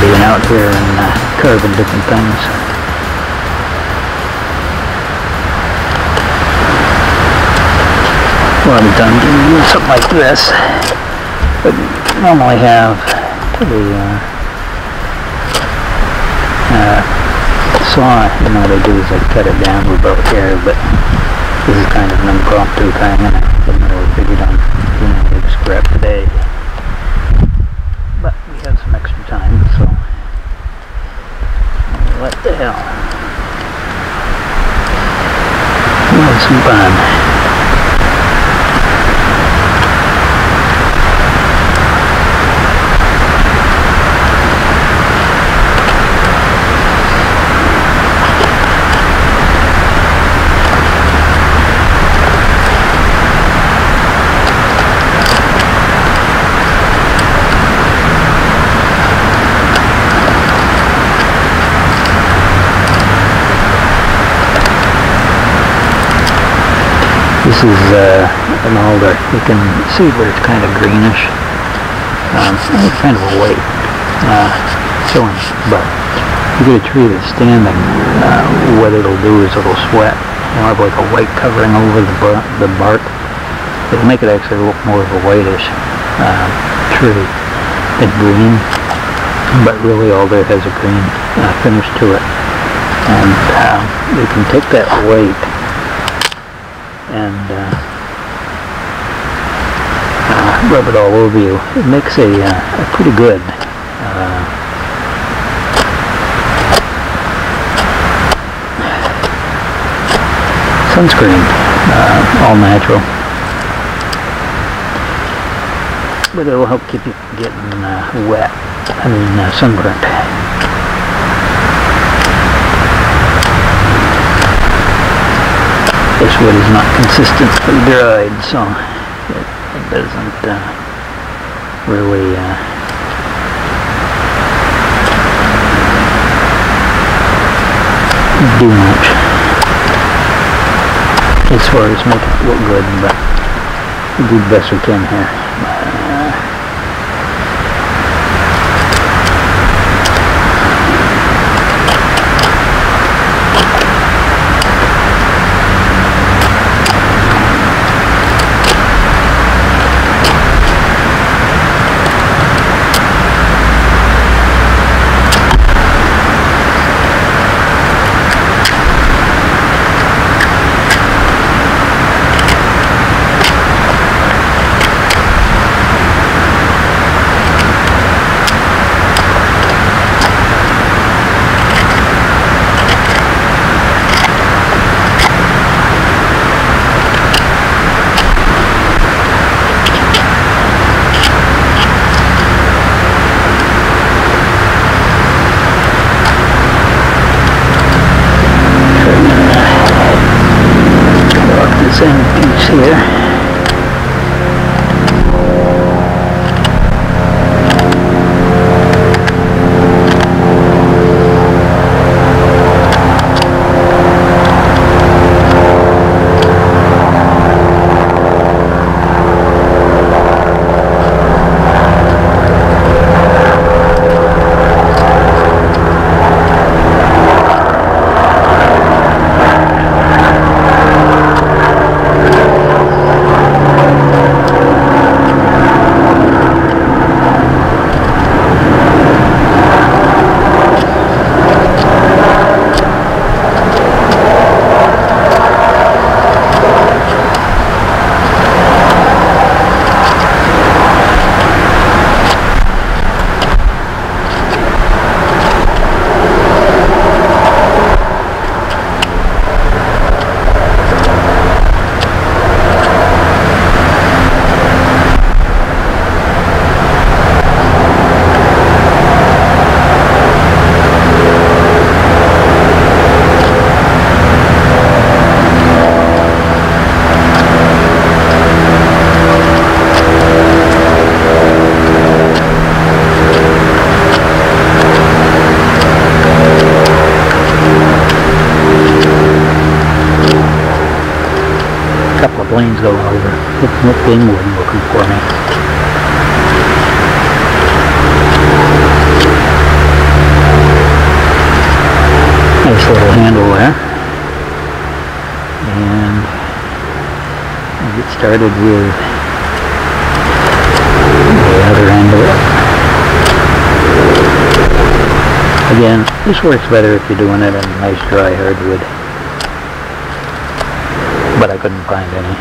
being out here and carving different things. A lot of times you use something like this, but normally have the saw, you know what I do is I cut it down to about here, but this is kind of an impromptu thing, and I hadn't really figured on doing any scrap today. But we have some extra time, so what the hell? We'll have some fun. This is an alder. You can see where it's kind of greenish. It's kind of a white showing, but you get a tree that's standing, what it'll do is it'll sweat. You'll have like a white covering over the bark. It'll make it actually look more of a whitish tree than green, but really alder has a green finish to it. And you can take that white and rub it all over you. It makes a pretty good sunscreen, all natural, but it will help keep you from getting wet, sunburnt. This wood is not consistently dried, so it doesn't really do much as far as making it look good, but we do the best we can here. Same piece here. Planes going over. What thing wasn't looking for me. Nice little handle there. And I'll get started with the other end of it. Again, this works better if you're doing it in nice dry hardwood, but I couldn't find any.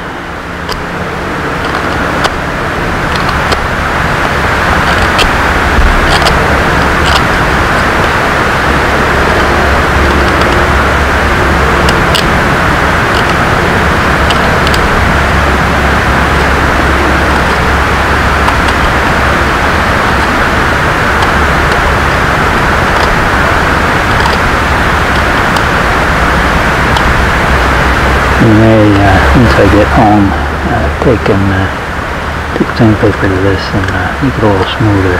Once I get home, take sandpaper to this and make it a little smoother.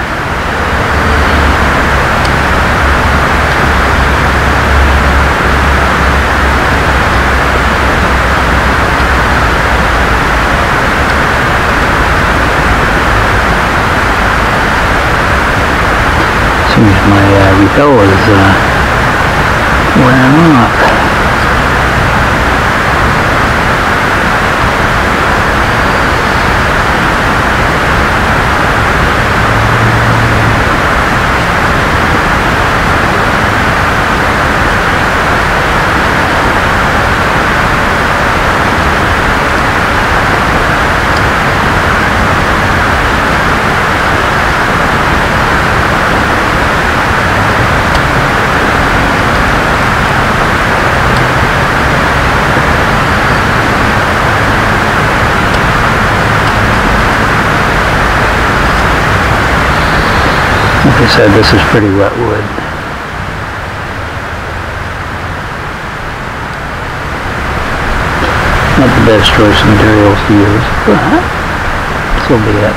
Seems my repel is wearing off. Like I said, this is pretty wet wood. Not the best choice of materials to use, but so be it.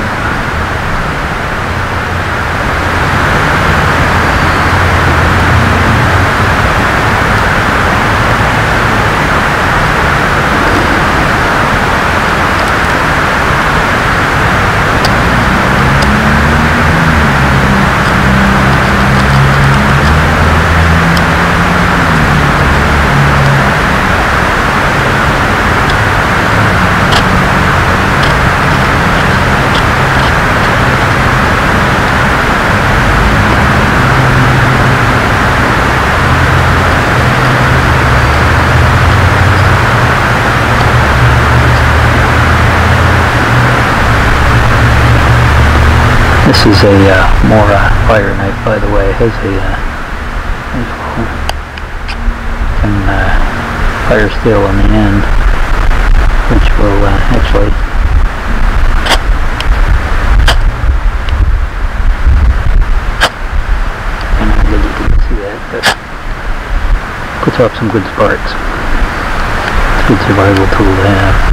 This is a Mora fire knife, by the way. It has a fire steel on the end, which will actually I don't know if you can see that, but puts off some good sparks. It's a good survival tool to have.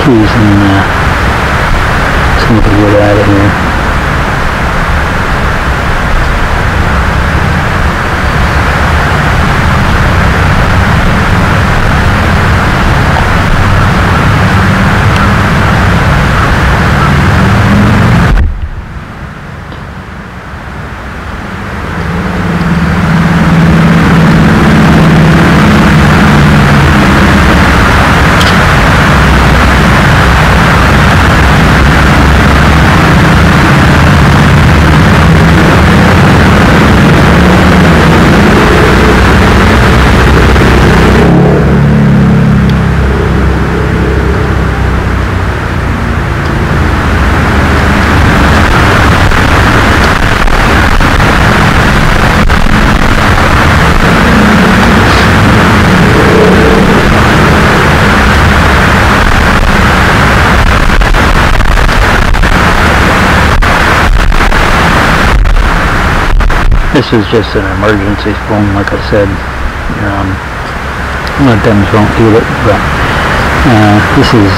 Teasing some of the wood out of here. This is just an emergency spoon, like I said. A lot of times won't do it, but this is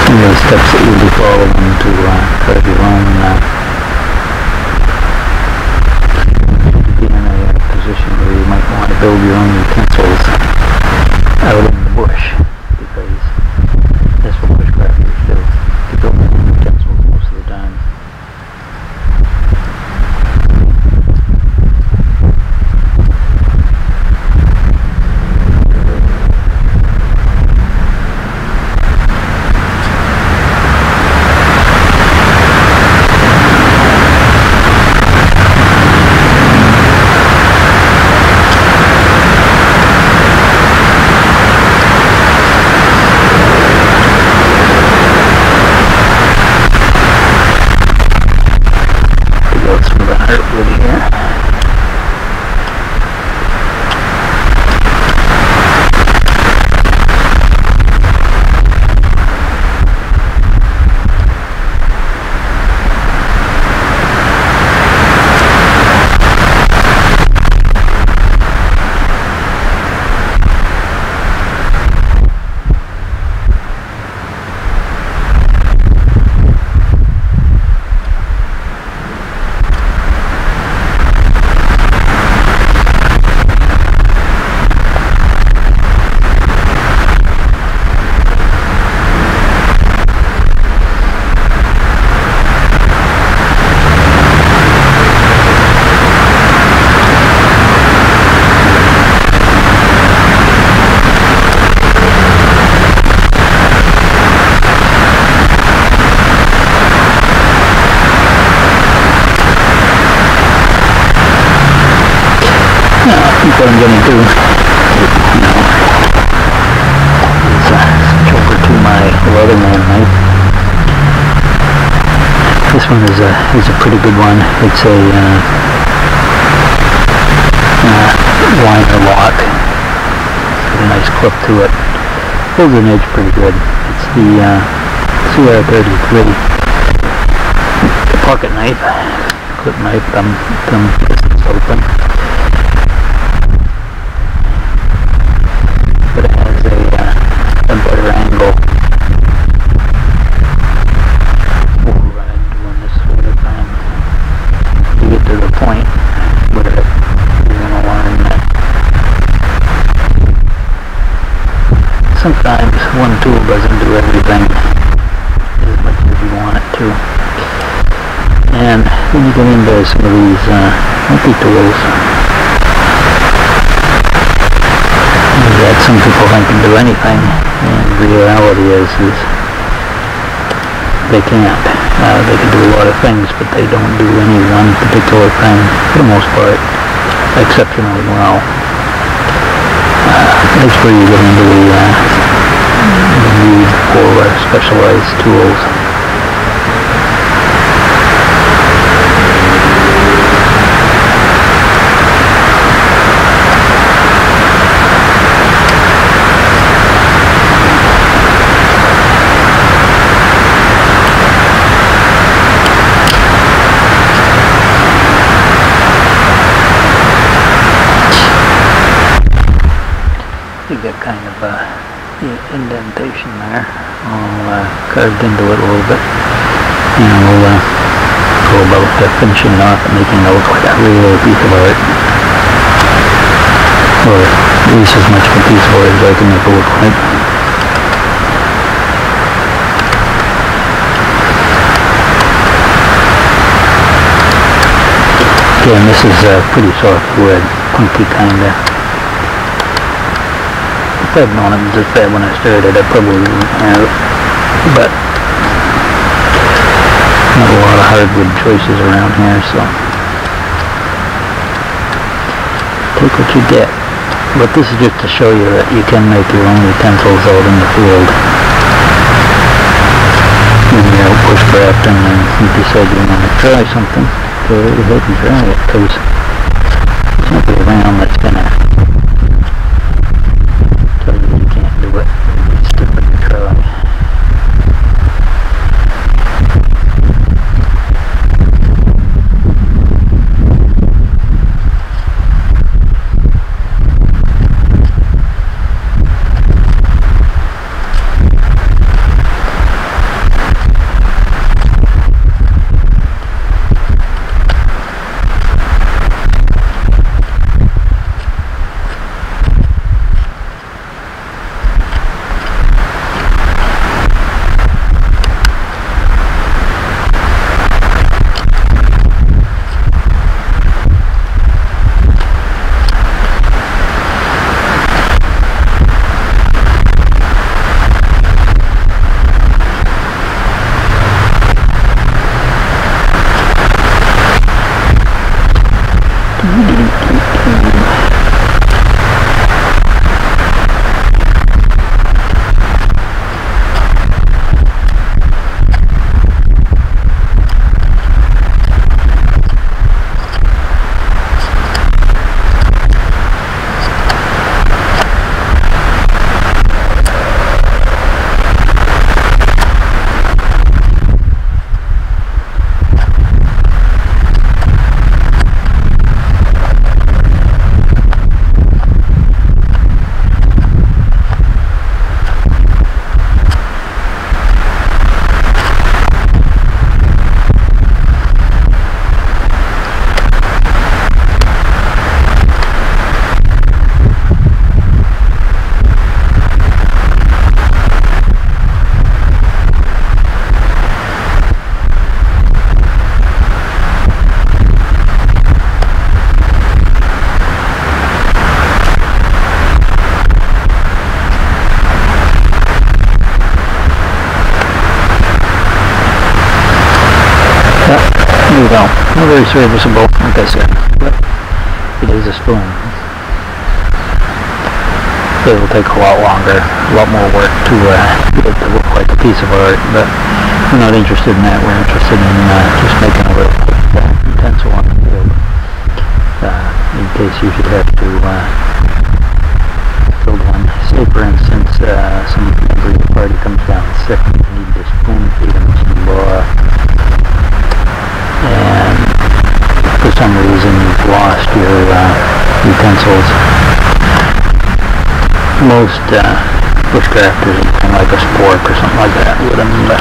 some of the steps that you'll be following to carve your own, to be in a position where you might want to build your own utensils out in the bush, because that's what bushcrafters do. They build their own utensils most of the time. What I'm going to do now is switch over to my Leatherman knife. This one is a pretty good one. It's a liner lock. Got a nice clip to it. Holds an edge pretty good. It's the CR33. The pocket knife, clip knife, thumb distance open. But it has a better angle. We'll run into when this sort of to get to the point where you're going to learn that sometimes one tool doesn't do everything as much as you want it to. And when you get into some of these multi-tools, that some people think can do anything, and the reality is they can't. They can do a lot of things, but they don't do any one particular thing, for the most part, exceptionally well. That's where you get into the need for specialized tools. You get kind of indentation there, all carved into it a little bit, and we'll go about finishing it off and making it look like a real piece of art, or at least as much of a piece of art as I can make it look like. Again, this is pretty soft wood, punky kinda. If I'd known it was this bad when I started, I probably wouldn't have it, but not a lot of hardwood choices around here, so take what you get. But this is just to show you that you can make your own utensils out in the field when you're out bushcrafting, and you decide you want to try something, go right ahead and try it, because there's nobody around that's going to tell you you can't do it. It's stupid to try. Not very serviceable, like I said, but it is a spoon. It will take a lot longer, a lot more work to get it to look like a piece of art, but we're not interested in that. We're interested in just making a little utensil on the field, in case you should have to build one. Say, for instance, some member of your party comes down sick and you need to spoon feed them some Mora, and for some reason you've lost your utensils. Most bushcrafters are like a spork or something like that with them, but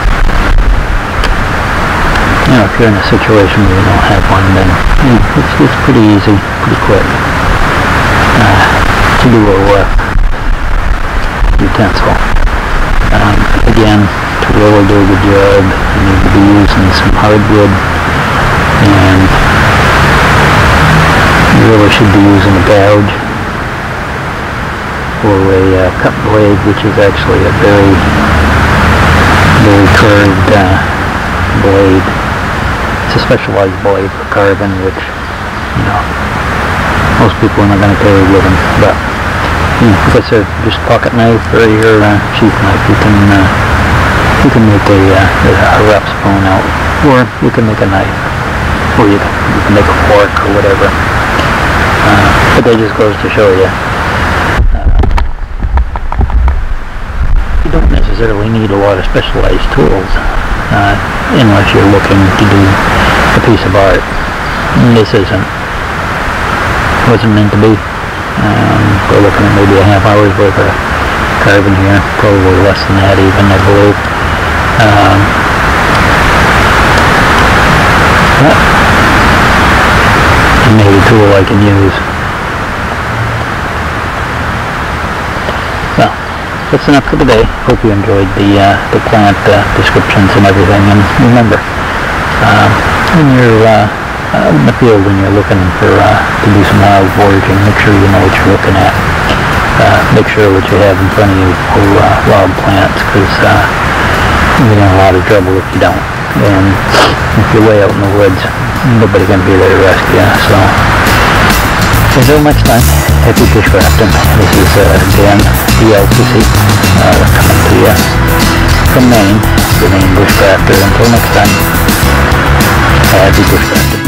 you know, if you're in a situation where you don't have one, then it's pretty easy, pretty quick to do a utensil. Again, to really do a good job, you need to be using some hardwood, and you really should be using a gouge or a cut blade, which is actually a very, very curved blade. It's a specialized blade for carving, which, you know, most people are not going to carry with them. But, you know, like I said, just pocket knife or your sheath knife, you can make a rough spoon out, or you can make a knife, or you can make a fork or whatever. But that just goes to show you. You don't necessarily need a lot of specialized tools unless you're looking to do a piece of art. And this wasn't meant to be. We're looking at maybe a half hour's worth of carving here, probably less than that even, I believe. And maybe a tool I can use. Well, that's enough for today. Hope you enjoyed the plant descriptions and everything. And remember, when you're out in the field and you're looking for to do some wild foraging, make sure you know what you're looking at. Make sure what you have in front of you for wild plants, because you're in a lot of trouble if you don't. And if you're way out in the woods, nobody's going to be there to rescue you. So until next time, happy bushcrafting. This is D.L.Soucy coming to you from Maine, the Maine Bushcrafter. Until next time, happy bushcrafting.